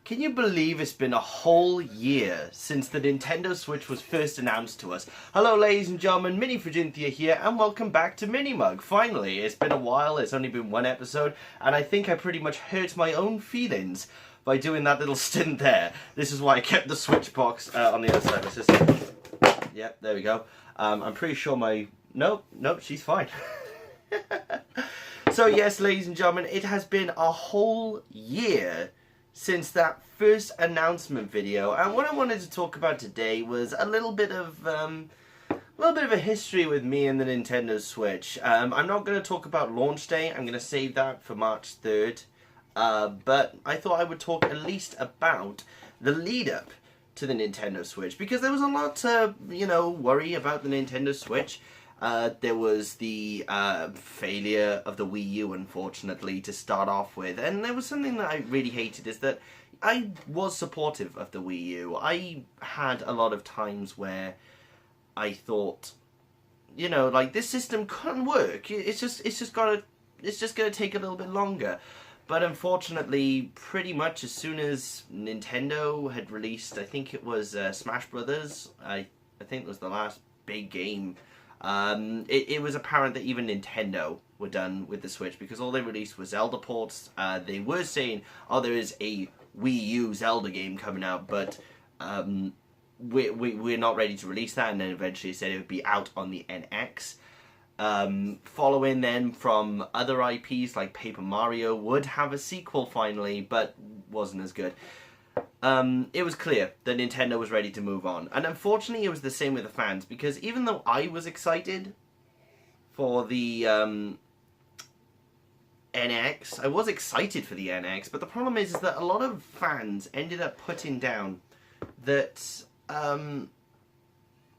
Can you believe it's been a whole year since the Nintendo Switch was first announced to us? Hello ladies and gentlemen, Mini Frigynthia here, and welcome back to MiniMug. Finally, it's been a while, it's only been one episode, and I think I pretty much hurt my own feelings by doing that little stint there. This is why I kept the Switch box on the other side of the system. Yep, there we go. I'm pretty sure my... Nope, she's fine. So yes, ladies and gentlemen, it has been a whole year since that first announcement video, and what I wanted to talk about today was a little bit of a history with me and the Nintendo Switch. I'm not going to talk about launch day. I'm going to save that for March 3rd. But I thought I would talk at least about the lead up to the Nintendo Switch, because there was a lot to, worry about the Nintendo Switch. There was the failure of the Wii U, unfortunately, to start off with. And there was something that I really hated, is that I was supportive of the Wii U. I had a lot of times where I thought, this system couldn't work. It's just gonna take a little bit longer. But unfortunately, pretty much as soon as Nintendo had released, I think it was Smash Brothers, I think it was the last big game, it was apparent that even Nintendo were done with the Switch, because all they released was Zelda ports. They were saying, oh, there is a Wii U Zelda game coming out, but we're not ready to release that, and then eventually said it would be out on the NX. Following then from other IPs like Paper Mario would have a sequel finally, but wasn't as good. It was clear that Nintendo was ready to move on. And unfortunately it was the same with the fans, because even though I was excited for the NX, I was excited for the NX, but the problem is that a lot of fans ended up putting down that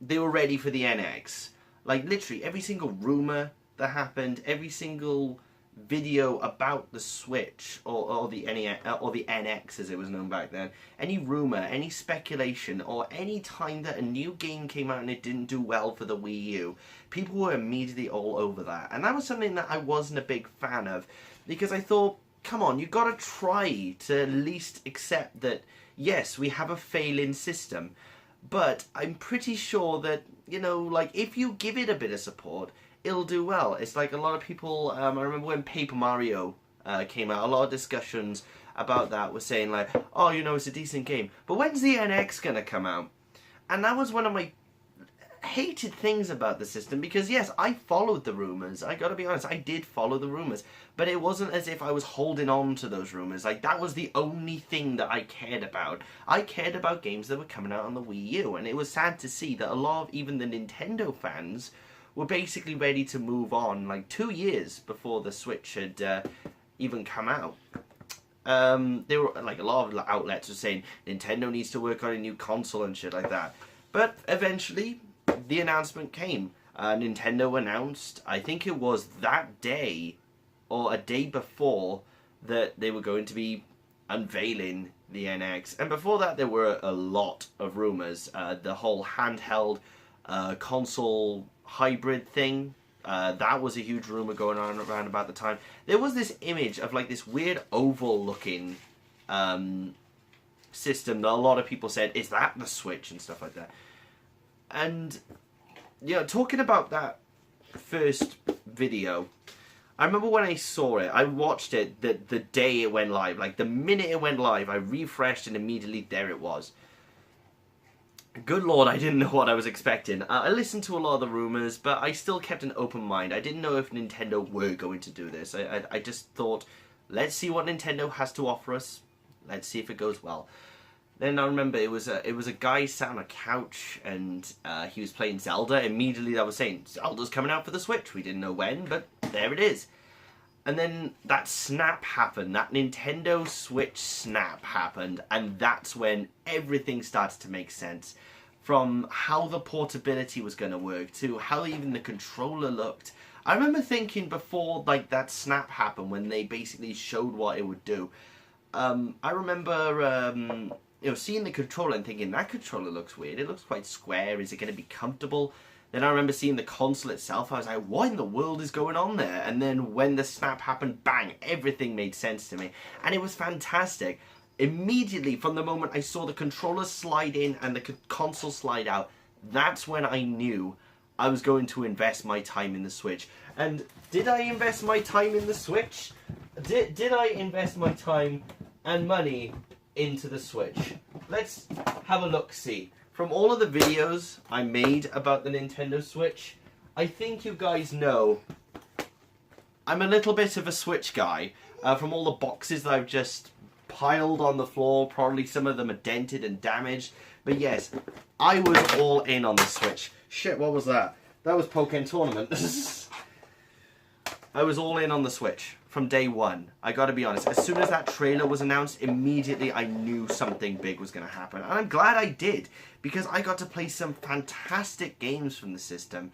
they were ready for the NX. Like, literally, every single rumour that happened, every single video about the Switch, or the NX as it was known back then, any rumour, any speculation, or any time that a new game came out and it didn't do well for the Wii U, people were immediately all over that. And that was something that I wasn't a big fan of, because I thought, come on, you've got to try to at least accept that, yes, we have a failing system. But I'm pretty sure that, if you give it a bit of support, it'll do well. It's like a lot of people, I remember when Paper Mario came out, a lot of discussions about that were saying like, oh, it's a decent game, but when's the NX gonna come out? And that was one of my hated things about the system, because yes, I followed the rumours. I gotta be honest, I did follow the rumours, but it wasn't as if I was holding on to those rumours. Like, that was the only thing that I cared about. I cared about games that were coming out on the Wii U, and it was sad to see that a lot of even the Nintendo fans were basically ready to move on, like 2 years before the Switch had even come out. There were like a lot of outlets were saying Nintendo needs to work on a new console and shit like that. But eventually, the announcement came. Nintendo announced, I think it was that day, or a day before, that they were going to be unveiling the NX. And before that, there were a lot of rumours. The whole handheld console hybrid thing, that was a huge rumour going on around about the time. There was this image of like this weird oval looking system that a lot of people said, is that the Switch, and stuff like that. And talking about that first video, I remember when I saw it, I watched it the day it went live. Like, the minute it went live, I refreshed and immediately there it was. Good lord, I didn't know what I was expecting. I listened to a lot of the rumours, but I still kept an open mind. I didn't know if Nintendo were going to do this. I just thought, let's see what Nintendo has to offer us. Let's see if it goes well. Then I remember it was a guy sat on a couch, and he was playing Zelda. Immediately that was saying, Zelda's coming out for the Switch. We didn't know when, but there it is. And then that snap happened, that Nintendo Switch snap happened, and that's when everything started to make sense. From how the portability was going to work, to how even the controller looked. I remember thinking before like that snap happened, when they basically showed what it would do. I remember seeing the controller and thinking, that controller looks weird, it looks quite square, is it going to be comfortable? Then I remember seeing the console itself, I was like, what in the world is going on there? And then when the snap happened, bang, everything made sense to me. And it was fantastic. immediately from the moment I saw the controller slide in and the console slide out, that's when I knew I was going to invest my time in the Switch. And did I invest my time in the Switch? Did I invest my time and money into the Switch? Let's have a look-see. From all of the videos I made about the Nintendo Switch, I think you guys know I'm a little bit of a Switch guy. From all the boxes that I've just piled on the floor, probably some of them are dented and damaged. But yes, I was all in on the Switch. Shit, what was that? That was Pokken Tournament. I was all in on the Switch from day one. I gotta be honest. As soon as that trailer was announced, immediately I knew something big was gonna happen. And I'm glad I did, because I got to play some fantastic games from the system.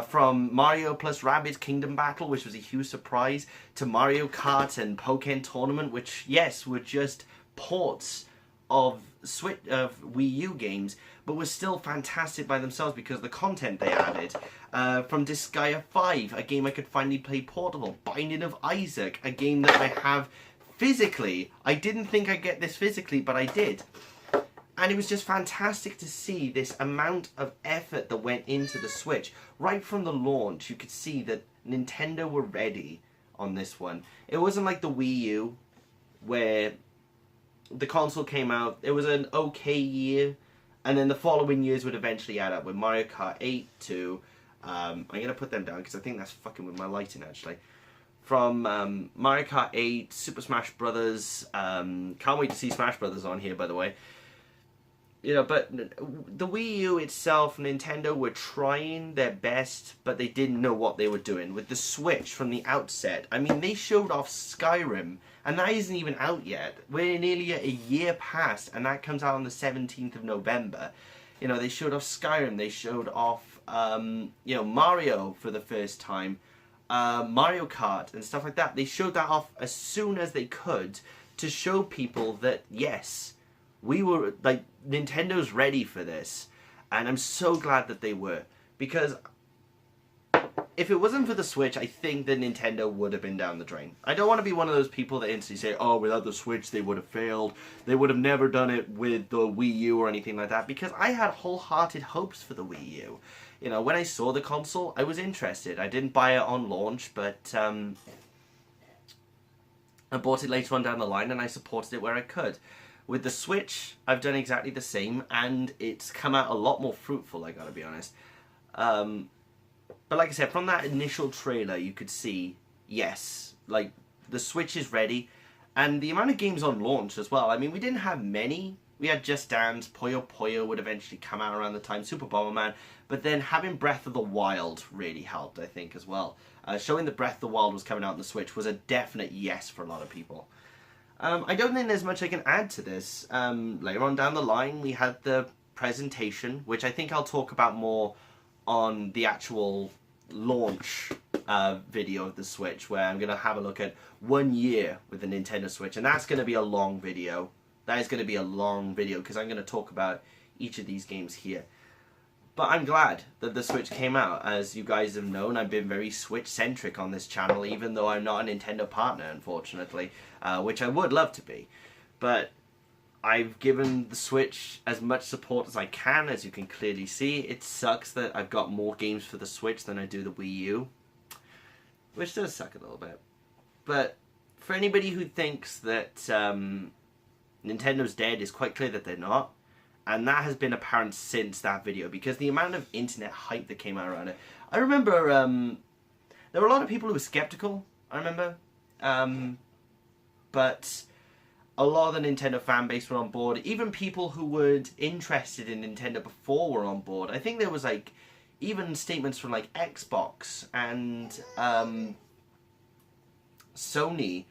From Mario plus Rabbids Kingdom Battle, which was a huge surprise, to Mario Kart and Pokken Tournament, which, yes, were just ports of Wii U games, but were still fantastic by themselves because of the content they added. From Disgaea 5, a game I could finally play portable. Binding of Isaac, a game that I have physically. I didn't think I'd get this physically, but I did. And it was just fantastic to see this amount of effort that went into the Switch. Right from the launch, you could see that Nintendo were ready on this one. It wasn't like the Wii U, where the console came out, it was an okay year, and then the following years would eventually add up with Mario Kart 8 to, I'm going to put them down because I think that's fucking with my lighting actually. From Mario Kart 8, Super Smash Brothers, can't wait to see Smash Brothers on here by the way. You know, but the Wii U itself, Nintendo were trying their best, but they didn't know what they were doing. With the Switch from the outset, I mean, they showed off Skyrim, and that isn't even out yet. We're nearly a year past, and that comes out on the 17th of November. You know, they showed off Skyrim, they showed off, you know, Mario for the first time, Mario Kart, and stuff like that. They showed that off as soon as they could to show people that, yes, we were, like, Nintendo's ready for this. And I'm so glad that they were. Because if it wasn't for the Switch, I think that Nintendo would have been down the drain. I don't want to be one of those people that instantly say, oh, without the Switch they would have failed. They would have never done it with the Wii U or anything like that. Because I had wholehearted hopes for the Wii U. You know, when I saw the console, I was interested. I didn't buy it on launch, but I bought it later on down the line and I supported it where I could. With the Switch, I've done exactly the same, and it's come out a lot more fruitful, I gotta be honest. But like I said, from that initial trailer, you could see, yes, like, the Switch is ready, and the amount of games on launch as well. I mean, we didn't have many. We had Just Dance, Puyo Puyo would eventually come out around the time, Super Bomberman, but then having Breath of the Wild really helped, I think, as well. Showing that Breath of the Wild was coming out on the Switch was a definite yes for a lot of people. I don't think there's much I can add to this. Later on down the line, we had the presentation, which I think I'll talk about more on the actual launch video of the Switch, where I'm going to have a look at 1 year with the Nintendo Switch, and that's going to be a long video. That is going to be a long video, because I'm going to talk about each of these games here. But I'm glad that the Switch came out. As you guys have known, I've been very Switch-centric on this channel, even though I'm not a Nintendo partner, unfortunately, which I would love to be. But I've given the Switch as much support as I can, as you can clearly see. It sucks that I've got more games for the Switch than I do the Wii U, which does suck a little bit. But for anybody who thinks that Nintendo's dead, it's quite clear that they're not. And that has been apparent since that video, because the amount of internet hype that came out around it. I remember there were a lot of people who were skeptical, I remember. But a lot of the Nintendo fan base were on board. Even people who were interested in Nintendo before were on board. I think there was like even statements from like Xbox and Sony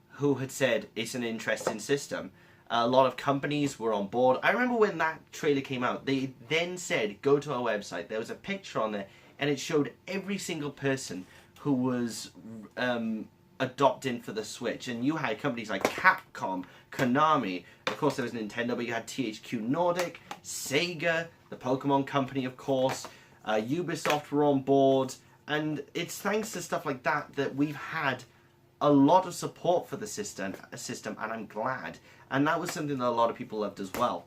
who had said it's an interesting system. A lot of companies were on board. I remember when that trailer came out, they then said, go to our website. There was a picture on there, and it showed every single person who was adopting for the Switch. And you had companies like Capcom, Konami, of course there was Nintendo, but you had THQ Nordic, Sega, the Pokemon Company, of course, Ubisoft were on board. And it's thanks to stuff like that that we've had a lot of support for the system, and I'm glad. And that was something that a lot of people loved as well.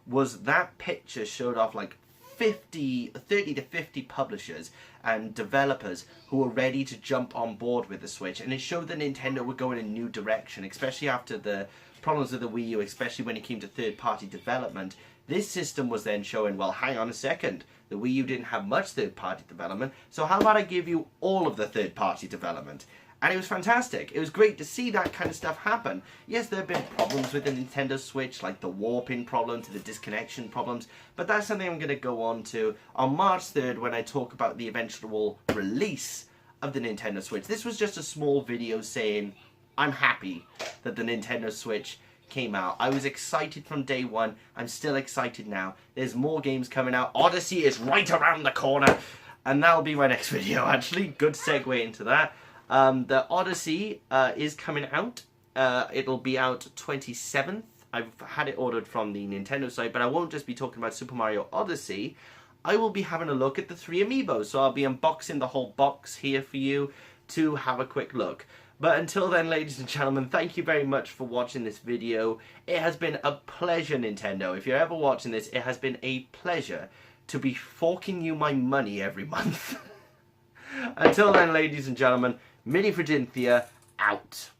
Was that picture showed off like 30 to 50 publishers and developers who were ready to jump on board with the Switch, and it showed that Nintendo were going in a new direction, especially after the problems with the Wii U, especially when it came to third-party development. This system was then showing, well, hang on a second, the Wii U didn't have much third-party development, so how about I give you all of the third-party development? And it was fantastic. It was great to see that kind of stuff happen. Yes, there have been problems with the Nintendo Switch, like the warping problems, the disconnection problems, but that's something I'm going to go on to on March 3rd when I talk about the eventual release of the Nintendo Switch. This was just a small video saying, I'm happy that the Nintendo Switch came out. I was excited from day one. I'm still excited now. There's more games coming out. Odyssey is right around the corner. And that'll be my next video, actually. Good segue into that. The Odyssey is coming out. It'll be out 27th. I've had it ordered from the Nintendo site, but I won't just be talking about Super Mario Odyssey. I will be having a look at the 3 amiibos, so I'll be unboxing the whole box here for you to have a quick look. But until then, ladies and gentlemen, thank you very much for watching this video. It has been a pleasure, Nintendo. If you're ever watching this, it has been a pleasure to be forking you my money every month. Until then, ladies and gentlemen, Mini Fridinthia out.